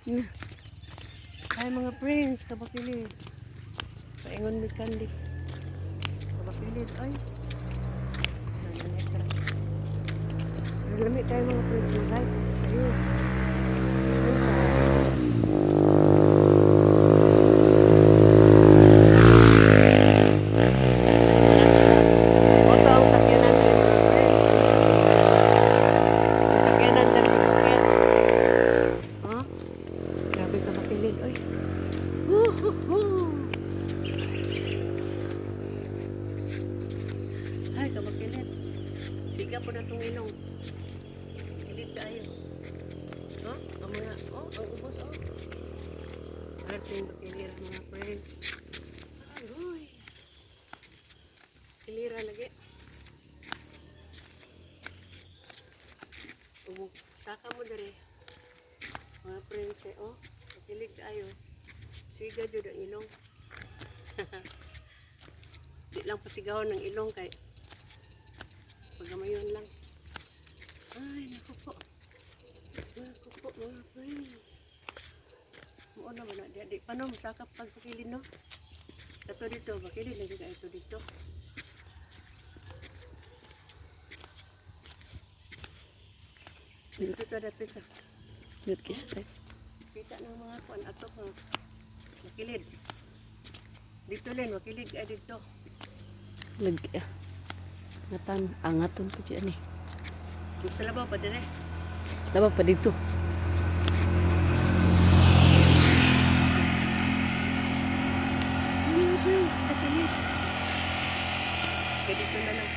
Ay mga friends, kabakilid. Paingon may kandik. Kabakilid, ay. Nananekra. Lamig tayo mga friends, ay. Ayun. Ito ang sakyanan tayo mga friends. Ang sakyanan tayo sa bukid. Ha? Grabe kabakilid, ay. Ay, kabakilid. Siga po na itong ilong. Kilid tayo. Oh, ang mga, oh, ang ubos, oh. Ating bakilid, mga friends. Ay, huy. Kilira lagi. Saka mo dari. Mga friends, eh, oh. Bakilid tayo. Siga dyan ang ilong. Di lang pasigawan ng ilong kay pagamayon lang. Ay, naku po. Naku po, mga friends. Mao na ba na? Di pa no, masakap pag pakilid, no? Ito dito, bakilid lagi ka ito dito. Dito ito dapit sa. Dito kisa. Kita ng mga kuan atok ng bakilid. Dito len, bakilid ka dito. Lagi ngatan angaton ko diyan eh. Sa labaw pa din eh. Dapat pa dito. Ayun, friends, bakilid. Kaya dito na lang.